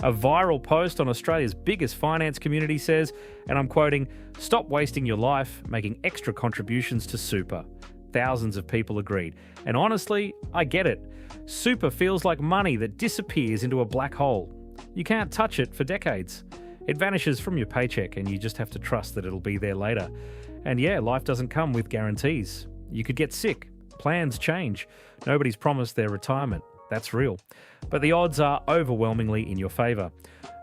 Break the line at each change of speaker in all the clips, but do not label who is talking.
A viral post on Australia's biggest finance community says, and I'm quoting, "Stop wasting your life making extra contributions to super." Thousands of people agreed. And honestly, I get it. Super feels like money that disappears into a black hole. You can't touch it for decades. It vanishes from your paycheck and you just have to trust that it'll be there later. And yeah, life doesn't come with guarantees. You could get sick. Plans change. Nobody's promised their retirement. That's real. But the odds are overwhelmingly in your favour.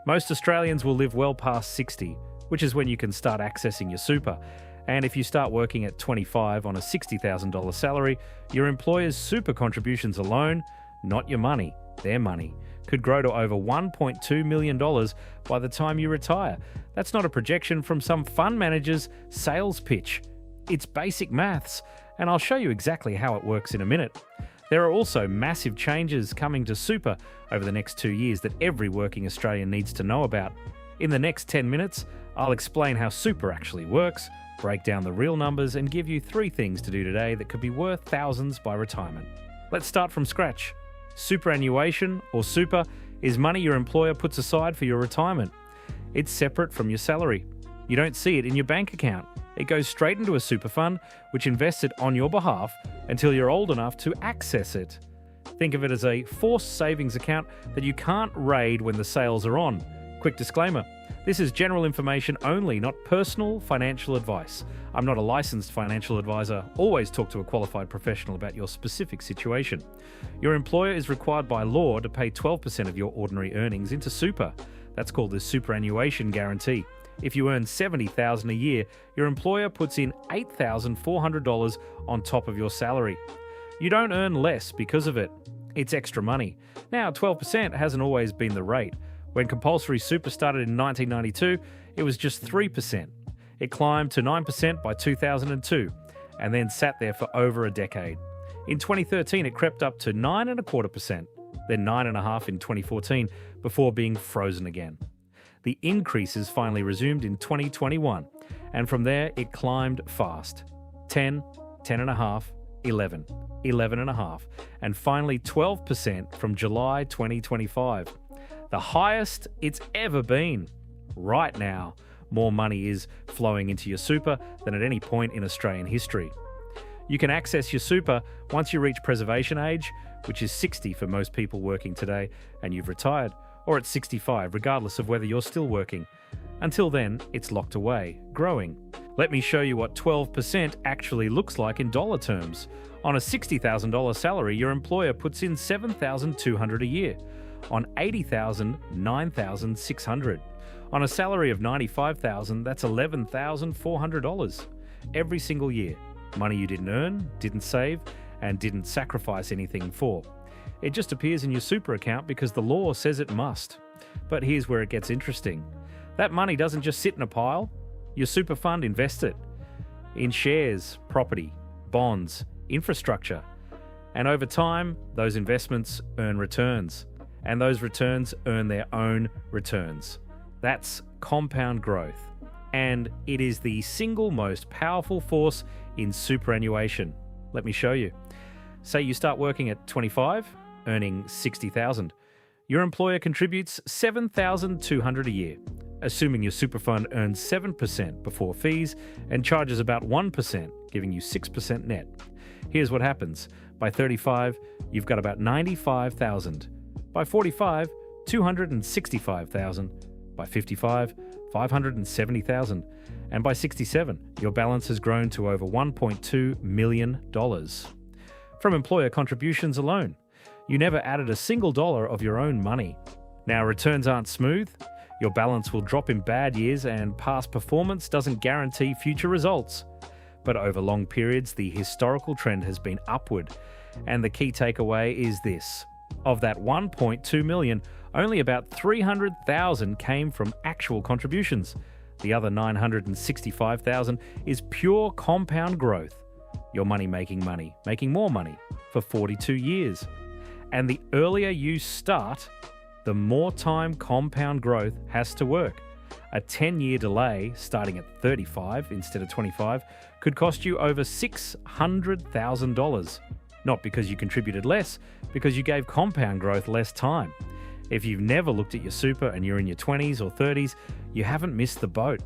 Most Australians will live well past 60, which is when you can start accessing your super. And if you start working at 25 on a $60,000 salary, your employer's super contributions alone, not your money, their money, could grow to over $1.2 million by the time you retire. That's not a projection from some fund manager's sales pitch. It's basic maths, and I'll show you exactly how it works in a minute. There are also massive changes coming to super over the next 2 years that every working Australian needs to know about. In the next 10 minutes, I'll explain how super actually works, break down the real numbers, and give you 3 things to do today that could be worth thousands by retirement. Let's start from scratch. Superannuation, or super, is money your employer puts aside for your retirement. It's separate from your salary. You don't see it in your bank account. It goes straight into a super fund, which invests it on your behalf until you're old enough to access it. Think of it as a forced savings account that you can't raid when the sales are on. Quick disclaimer, this is general information only, not personal financial advice. I'm not a licensed financial advisor. Always talk to a qualified professional about your specific situation. Your employer is required by law to pay 12% of your ordinary earnings into super. That's called the superannuation guarantee. If you earn $70,000 a year, your employer puts in $8,400 on top of your salary. You don't earn less because of it. It's extra money. Now, 12% hasn't always been the rate. When compulsory super started in 1992, it was just 3%. It climbed to 9% by 2002 and then sat there for over a decade. In 2013, it crept up to 9.25%, then 9.5% in 2014 before being frozen again. The increases finally resumed in 2021, and from there it climbed fast. 10, 10.5, 11, 11.5, and finally 12% from July 2025. The highest it's ever been. Right now, more money is flowing into your super than at any point in Australian history. You can access your super once you reach preservation age, which is 60 for most people working today, and you've retired, or at 65, regardless of whether you're still working. Until then, it's locked away, growing. Let me show you what 12% actually looks like in dollar terms. On a $60,000 salary, your employer puts in $7,200 a year. On $80,000, $9,600. On a salary of $95,000, that's $11,400. Every single year. Money you didn't earn, didn't save, and didn't sacrifice anything for. It just appears in your super account because the law says it must. But here's where it gets interesting. That money doesn't just sit in a pile. Your super fund invests it in shares, property, bonds, infrastructure. And over time, those investments earn returns. And those returns earn their own returns. That's compound growth. And it is the single most powerful force in superannuation. Let me show you. Say you start working at 25, earning $60,000. Your employer contributes $7,200 a year, assuming your super fund earns 7% before fees and charges about 1%, giving you 6% net. Here's what happens. By 35, you've got about $95,000. By 45, $265,000. By 55, $570,000. And by 67, your balance has grown to over $1.2 million. From employer contributions alone. You never added a single dollar of your own money. Now, returns aren't smooth. Your balance will drop in bad years, and past performance doesn't guarantee future results. But over long periods, the historical trend has been upward. And the key takeaway is this. Of that 1.2 million, only about 300,000 came from actual contributions. The other 965,000 is pure compound growth. Your money, making more money for 42 years. And the earlier you start, the more time compound growth has to work. A 10-year delay, starting at 35 instead of 25, could cost you over $600,000. Not because you contributed less, because you gave compound growth less time. If you've never looked at your super and you're in your 20s or 30s, you haven't missed the boat.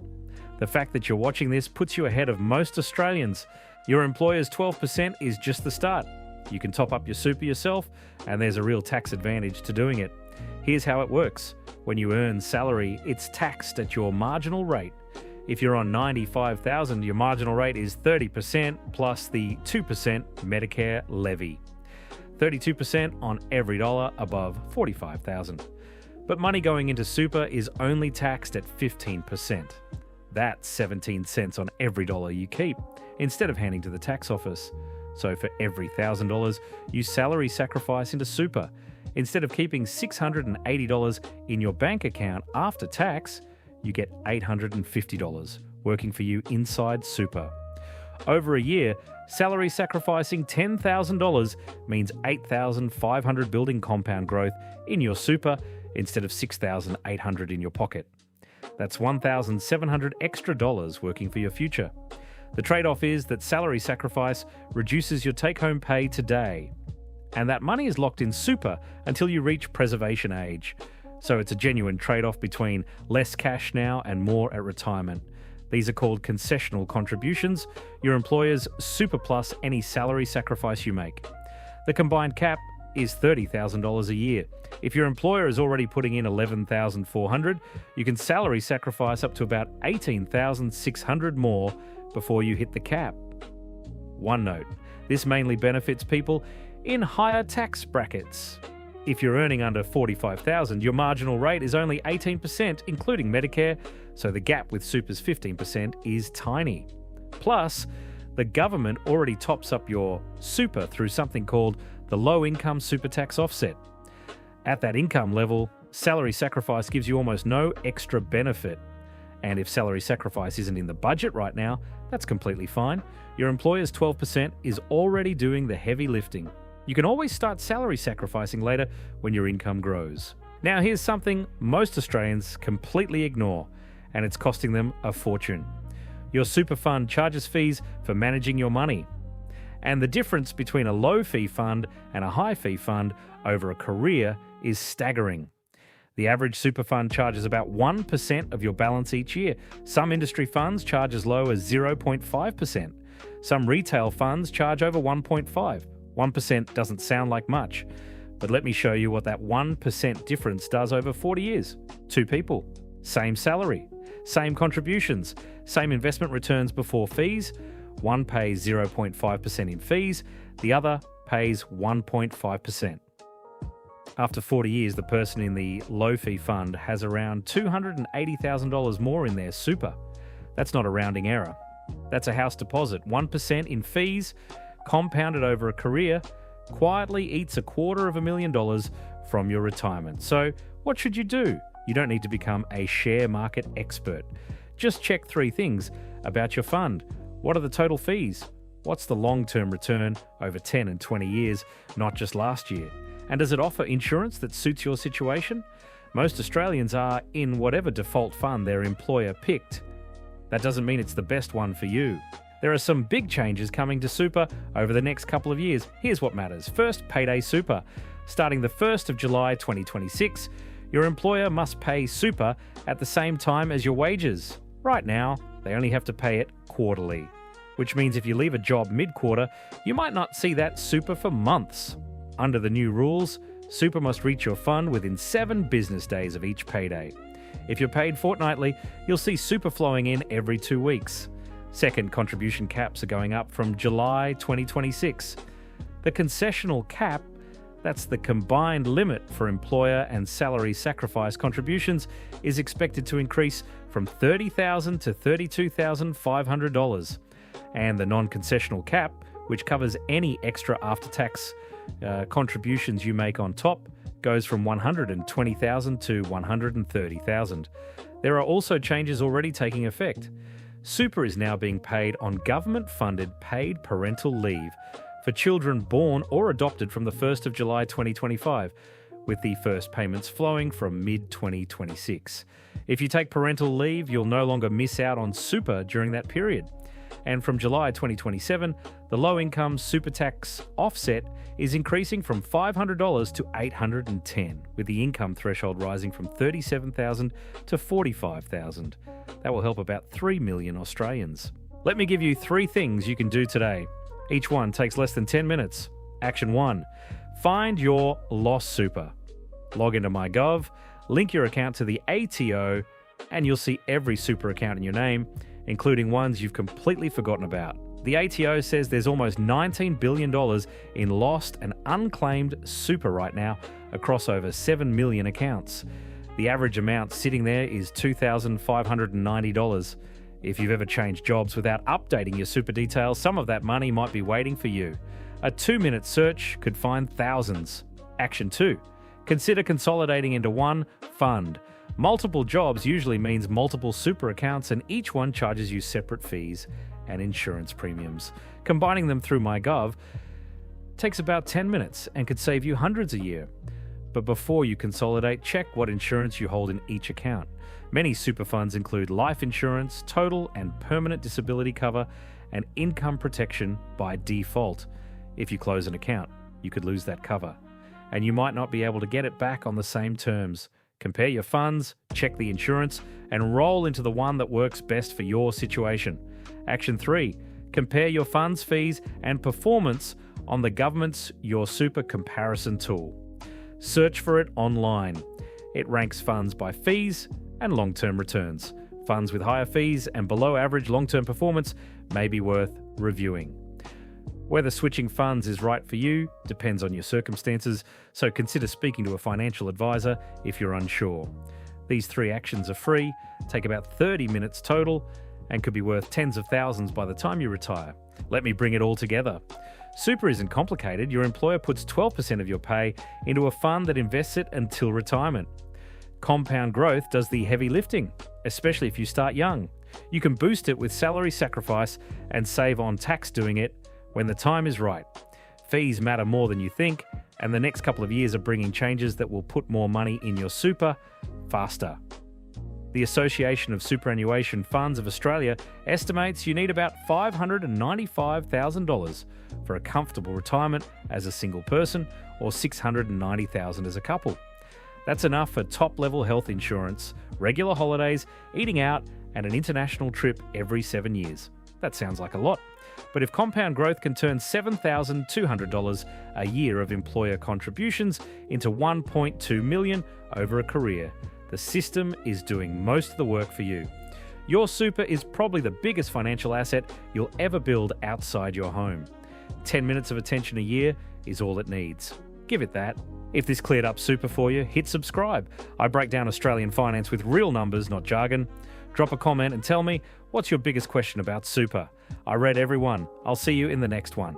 The fact that you're watching this puts you ahead of most Australians. Your employer's 12% is just the start. You can top up your super yourself, and there's a real tax advantage to doing it. Here's how it works. When you earn salary, it's taxed at your marginal rate. If you're on $95,000, your marginal rate is 30% plus the 2% Medicare levy. 32% on every dollar above $45,000. But money going into super is only taxed at 15%. That's 17 cents on every dollar you keep, instead of handing to the tax office. So for every $1,000 you salary sacrifice into super, instead of keeping $680 in your bank account after tax, you get $850 working for you inside super. Over a year, salary sacrificing $10,000 means $8,500 building compound growth in your super instead of $6,800 in your pocket. That's $1,700 extra dollars working for your future. The trade-off is that salary sacrifice reduces your take-home pay today, and that money is locked in super until you reach preservation age. So it's a genuine trade-off between less cash now and more at retirement. These are called concessional contributions, your employer's super plus any salary sacrifice you make. The combined cap is $30,000 a year. If your employer is already putting in $11,400, you can salary sacrifice up to about $18,600 more before you hit the cap. One note, this mainly benefits people in higher tax brackets. If you're earning under $45,000, your marginal rate is only 18%, including Medicare, so the gap with super's 15% is tiny. Plus, the government already tops up your super through something called the low-income super tax offset. At that income level, salary sacrifice gives you almost no extra benefit. And if salary sacrifice isn't in the budget right now, that's completely fine. Your employer's 12% is already doing the heavy lifting. You can always start salary sacrificing later when your income grows. Now here's something most Australians completely ignore, and it's costing them a fortune. Your super fund charges fees for managing your money. And the difference between a low fee fund and a high fee fund over a career is staggering. The average super fund charges about 1% of your balance each year. Some industry funds charge as low as 0.5%. Some retail funds charge over 1.5%. 1% doesn't sound like much, but let me show you what that 1% difference does over 40 years. Two people, same salary, same contributions, same investment returns before fees. One pays 0.5% in fees, the other pays 1.5%. After 40 years, the person in the low-fee fund has around $280,000 more in their super. That's not a rounding error. That's a house deposit. 1% in fees, compounded over a career, quietly eats $250,000 from your retirement. So what should you do? You don't need to become a share market expert. Just check 3 things about your fund. What are the total fees? What's the long-term return over 10 and 20 years, not just last year? And does it offer insurance that suits your situation? Most Australians are in whatever default fund their employer picked. That doesn't mean it's the best one for you. There are some big changes coming to super over the next couple of years. Here's what matters. First, payday super. Starting the 1st of July 2026, your employer must pay super at the same time as your wages. Right now, they only have to pay it quarterly, which means if you leave a job mid-quarter, you might not see that super for months. Under the new rules, super must reach your fund within 7 business days of each payday. If you're paid fortnightly, you'll see super flowing in every 2 weeks. Second, contribution caps are going up from July 2026. The concessional cap, that's the combined limit for employer and salary sacrifice contributions, is expected to increase from $30,000 to $32,500. And the non-concessional cap, which covers any extra after-tax contributions you make on top, goes from $120,000 to $130,000. There are also changes already taking effect. Super is now being paid on government-funded paid parental leave for children born or adopted from the 1st of July 2025, with the first payments flowing from mid-2026. If you take parental leave, you'll no longer miss out on super during that period. And from July 2027, the low-income super tax offset is increasing from $500 to $810, with the income threshold rising from $37,000 to $45,000. That will help about 3 million Australians. Let me give you 3 things you can do today. Each one takes less than 10 minutes. Action 1. Find your lost super. Log into MyGov, link your account to the ATO, and you'll see every super account in your name, including ones you've completely forgotten about. The ATO says there's almost $19 billion in lost and unclaimed super right now across over 7 million accounts. The average amount sitting there is $2,590. If you've ever changed jobs without updating your super details, some of that money might be waiting for you. A 2-minute search could find thousands. Action 2. Consider consolidating into one fund. Multiple jobs usually means multiple super accounts, and each one charges you separate fees and insurance premiums. Combining them through MyGov takes about 10 minutes and could save you hundreds a year. But before you consolidate, check what insurance you hold in each account. Many super funds include life insurance, total and permanent disability cover, and income protection by default. If you close an account, you could lose that cover, and you might not be able to get it back on the same terms. Compare your funds, check the insurance, and roll into the one that works best for your situation. Action 3. Compare your funds, fees, and performance on the government's Your Super comparison tool. Search for it online. It ranks funds by fees and long-term returns. Funds with higher fees and below average long-term performance may be worth reviewing. Whether switching funds is right for you depends on your circumstances, so consider speaking to a financial advisor if you're unsure. These 3 actions are free, take about 30 minutes total, and could be worth tens of thousands by the time you retire. Let me bring it all together. Super isn't complicated. Your employer puts 12% of your pay into a fund that invests it until retirement. Compound growth does the heavy lifting, especially if you start young. You can boost it with salary sacrifice and save on tax doing it when the time is right. Fees matter more than you think, and the next couple of years are bringing changes that will put more money in your super faster. The Association of Superannuation Funds of Australia estimates you need about $595,000 for a comfortable retirement as a single person, or $690,000 as a couple. That's enough for top-level health insurance, regular holidays, eating out, and an international trip every 7 years. That sounds like a lot. But if compound growth can turn $7,200 a year of employer contributions into $1.2 million over a career, the system is doing most of the work for you. Your super is probably the biggest financial asset you'll ever build outside your home. 10 minutes of attention a year is all it needs. Give it that. If this cleared up super for you, hit subscribe. I break down Australian finance with real numbers, not jargon. Drop a comment and tell me, what's your biggest question about super? I read every one. I'll see you in the next one.